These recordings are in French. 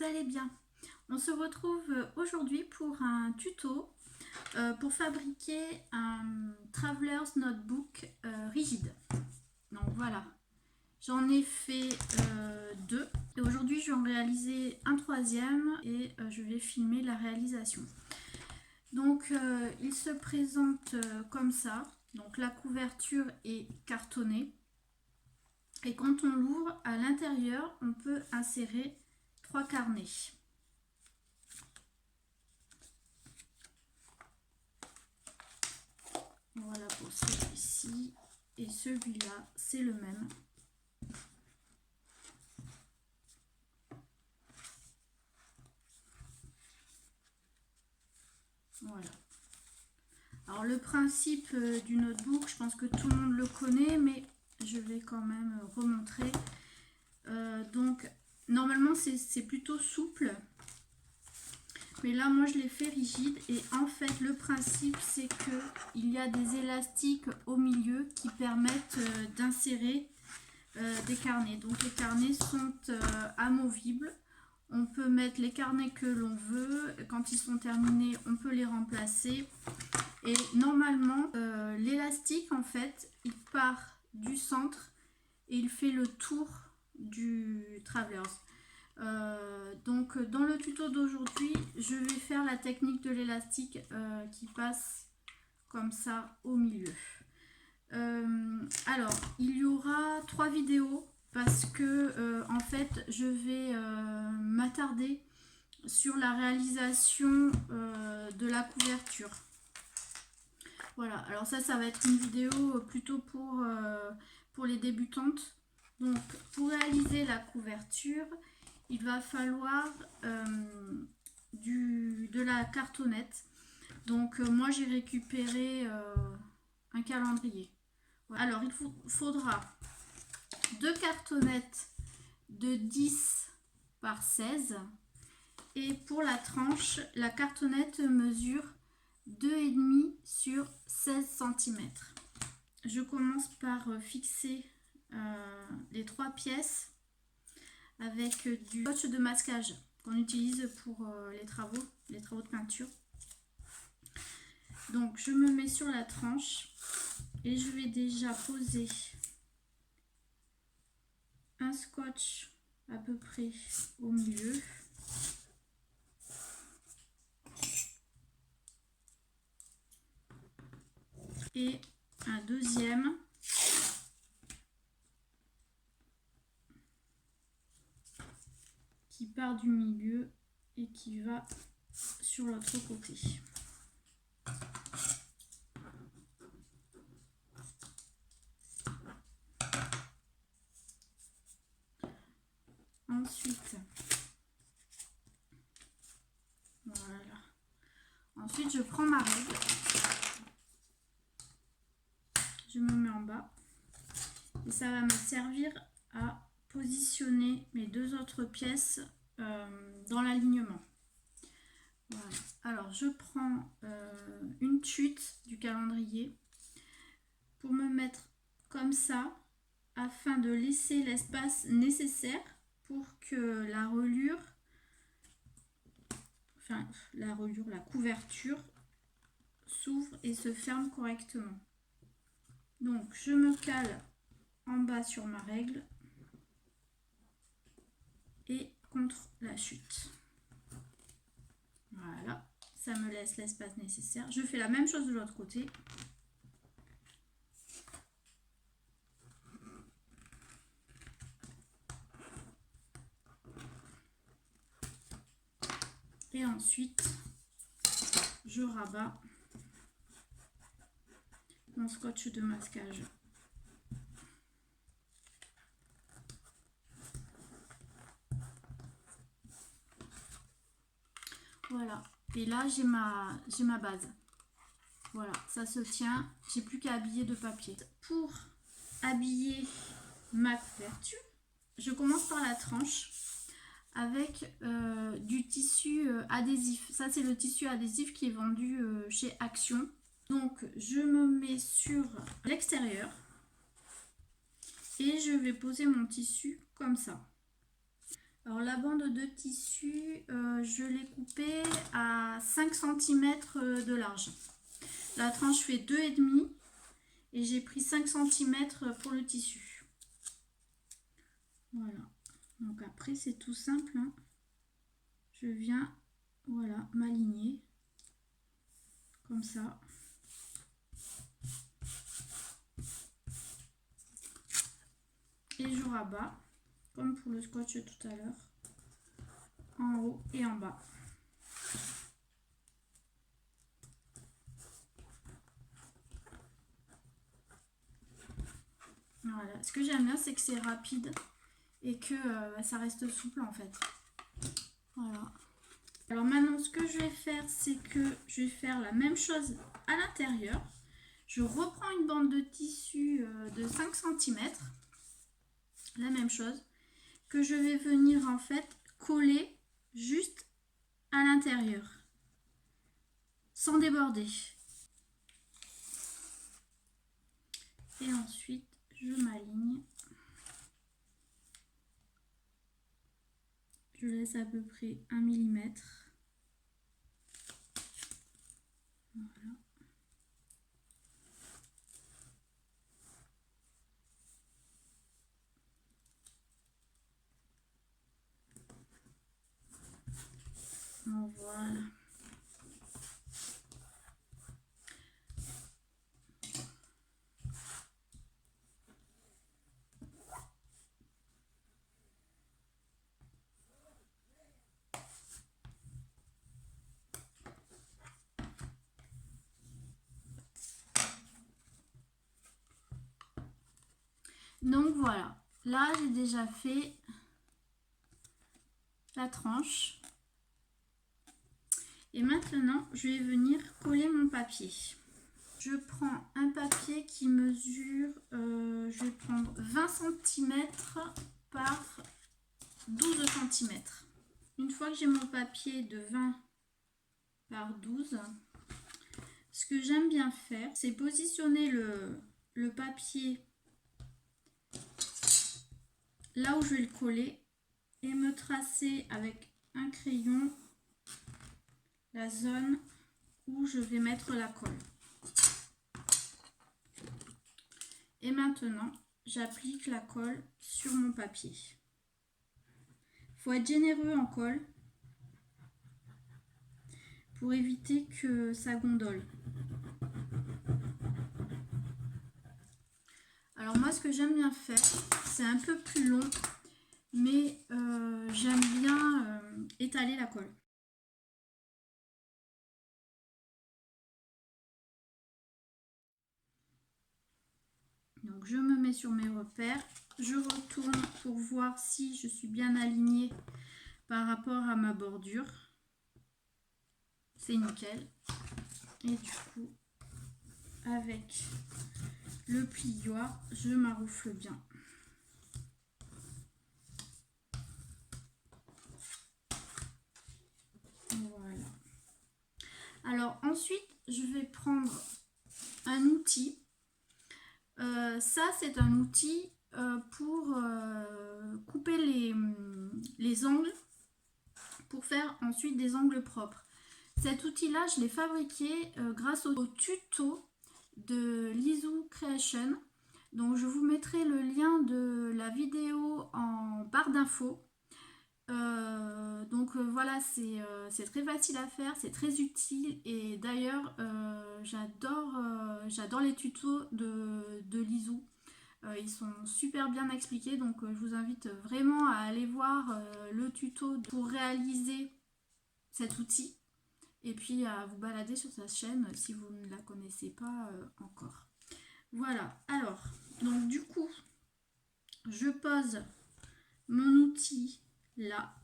vous allez bien. On se retrouve aujourd'hui pour un tuto pour fabriquer un Traveler's Notebook rigide. Donc voilà, j'en ai fait deux et aujourd'hui je vais en réaliser un troisième et je vais filmer la réalisation. Donc il se présente comme ça. Donc la couverture est cartonnée. Et quand on l'ouvre, à l'intérieur, on peut insérer 3 carnets. Voilà pour celui-ci. Et celui-là, c'est le même. Voilà. Alors le principe du notebook, je pense que tout le monde le connaît, mais je vais quand même remontrer. Donc normalement c'est plutôt souple, mais là moi je l'ai fait rigide et en fait le principe c'est que il y a des élastiques au milieu qui permettent d'insérer des carnets. Donc les carnets sont amovibles. On peut mettre les carnets que l'on veut. Quand ils sont terminés, on peut les remplacer. Et normalement, l'élastique, en fait, il part du centre et il fait le tour du Travelers. Donc, dans le tuto d'aujourd'hui, je vais faire la technique de l'élastique qui passe comme ça au milieu. Alors, il y aura 3 vidéos parce que en fait je vais m'attarder sur la réalisation de la couverture. Voilà, alors ça va être une vidéo plutôt pour les débutantes. Donc pour réaliser la couverture, il va falloir de la cartonnette. Donc moi j'ai récupéré un calendrier. Alors il faudra 2 cartonnettes de 10 par 16 et pour la tranche, la cartonnette mesure 2,5 sur 16 cm. Je commence par fixer les 3 pièces avec du scotch de masquage qu'on utilise pour les travaux de peinture. Donc je me mets sur la tranche et je vais déjà poser un scotch à peu près au milieu. Et un deuxième qui part du milieu et qui va sur l'autre côté. Ensuite, voilà. Ensuite, je prends ma règle. Je me mets en bas. Et ça va me servir à positionner mes 2 autres pièces dans l'alignement. Voilà. Alors, je prends une chute du calendrier pour me mettre comme ça afin de laisser l'espace nécessaire pour que la reliure, la couverture s'ouvre et se ferme correctement. Donc je me cale en bas sur ma règle et contre la chute. Voilà, ça me laisse l'espace nécessaire. Je fais la même chose de l'autre côté. Et ensuite, je rabats mon scotch de masquage. Voilà, et là j'ai ma base. Voilà, ça se tient, j'ai plus qu'à habiller de papier. Pour habiller ma couverture, je commence par la tranche avec du tissu adhésif. Ça c'est le tissu adhésif qui est vendu chez Action. Donc je me mets sur l'extérieur et je vais poser mon tissu comme ça. Alors la bande de tissu, je l'ai coupée à 5 cm de large. La tranche fait 2,5 et j'ai pris 5 cm pour le tissu. Voilà. Donc après c'est tout simple, hein. Je viens, voilà, m'aligner comme ça. Et je rabats comme pour le scotch tout à l'heure, en haut et en bas. Voilà. Ce que j'aime bien, c'est que c'est rapide et que ça reste souple en fait. Voilà. Alors maintenant, ce que je vais faire, c'est que je vais faire la même chose à l'intérieur. Je reprends une bande de tissu de 5 cm, la même chose, que je vais venir en fait coller juste à l'intérieur, sans déborder. Et ensuite, je m'aligne. Je laisse à peu près 1 mm. Voilà. Voilà. Donc voilà, là j'ai déjà fait la tranche. Et maintenant, je vais venir coller mon papier. Je prends un papier qui mesure, je vais prendre 20 cm par 12 cm. Une fois que j'ai mon papier de 20 par 12, ce que j'aime bien faire, c'est positionner le papier là où je vais le coller et me tracer avec un crayon la zone où je vais mettre la colle. Et maintenant, j'applique la colle sur mon papier. Il faut être généreux en colle pour éviter que ça gondole. Alors moi, ce que j'aime bien faire, c'est un peu plus long, mais j'aime bien étaler la colle. Donc je me mets sur mes repères, je retourne pour voir si je suis bien alignée par rapport à ma bordure. C'est nickel. Et du coup, avec le plioir, je maroufle bien. Voilà. Alors ensuite, je vais prendre un outil. Ça, c'est un outil pour couper les angles, pour faire ensuite des angles propres. Cet outil-là, je l'ai fabriqué grâce au tuto de Lizou Creation. Donc, je vous mettrai le lien de la vidéo en barre d'infos. Voilà, c'est très facile à faire, c'est très utile et d'ailleurs j'adore les tutos de Lizou. Ils sont super bien expliqués, donc je vous invite vraiment à aller voir le tuto pour réaliser cet outil et puis à vous balader sur sa chaîne si vous ne la connaissez pas encore. Voilà, alors donc du coup je pose mon outil là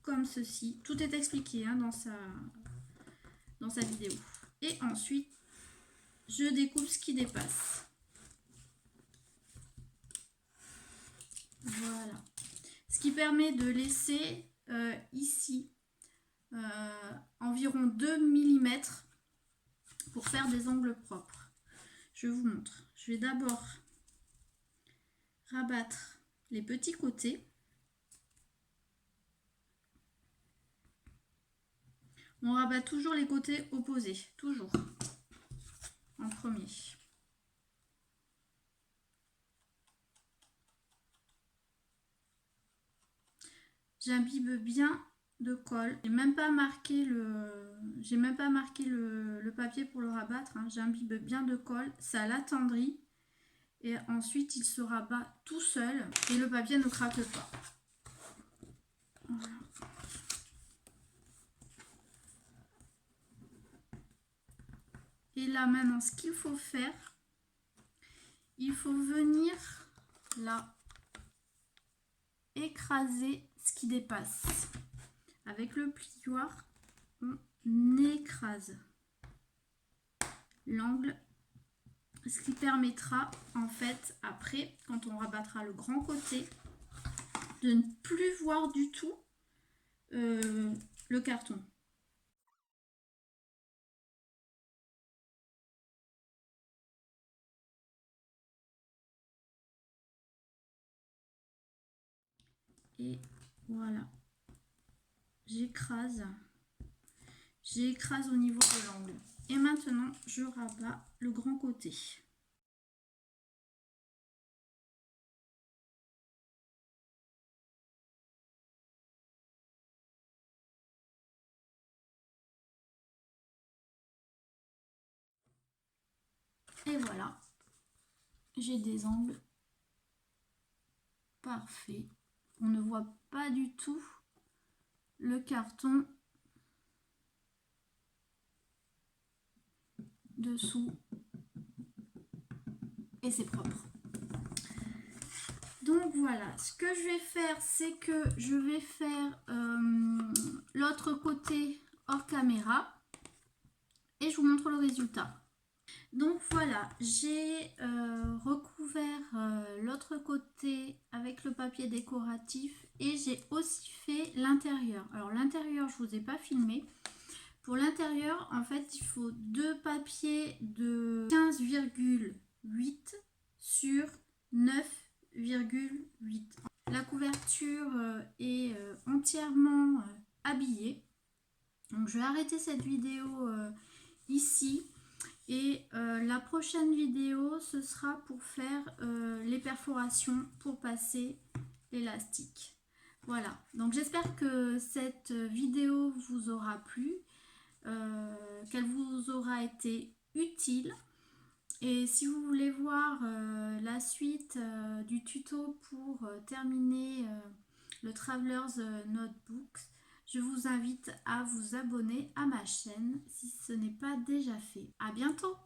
comme ceci. Tout est expliqué hein, dans sa vidéo. Et ensuite, je découpe ce qui dépasse. Voilà. Ce qui permet de laisser ici environ 2 mm pour faire des angles propres. Je vous montre. Je vais d'abord rabattre les petits côtés. On rabat toujours les côtés opposés, toujours, en premier. J'imbibe bien de colle. J'ai même pas marqué le papier pour le rabattre, hein. J'imbibe bien de colle, ça l'attendrit. Et ensuite, il se rabat tout seul et le papier ne craque pas. Voilà. Et là, maintenant, ce qu'il faut faire, il faut venir là écraser ce qui dépasse. Avec le plioir, on écrase l'angle, ce qui permettra en fait après, quand on rabattra le grand côté, de ne plus voir du tout le carton. Et voilà, j'écrase au niveau de l'angle. Et maintenant, je rabats le grand côté. Et voilà, j'ai des angles parfaits. On ne voit pas du tout le carton dessous et c'est propre. Donc voilà, ce que je vais faire, c'est que je vais faire l'autre côté hors caméra et je vous montre le résultat. Donc voilà, j'ai recouvert l'autre côté avec le papier décoratif et j'ai aussi fait l'intérieur. Alors l'intérieur, je ne vous ai pas filmé. Pour l'intérieur, en fait, il faut deux papiers de 15,8 sur 9,8. La couverture est entièrement habillée. Donc je vais arrêter cette vidéo ici. Et la prochaine vidéo, ce sera pour faire les perforations pour passer l'élastique. Voilà, donc j'espère que cette vidéo vous aura plu, qu'elle vous aura été utile. Et si vous voulez voir la suite du tuto pour terminer le Traveler's Notebook, je vous invite à vous abonner à ma chaîne si ce n'est pas déjà fait. À bientôt!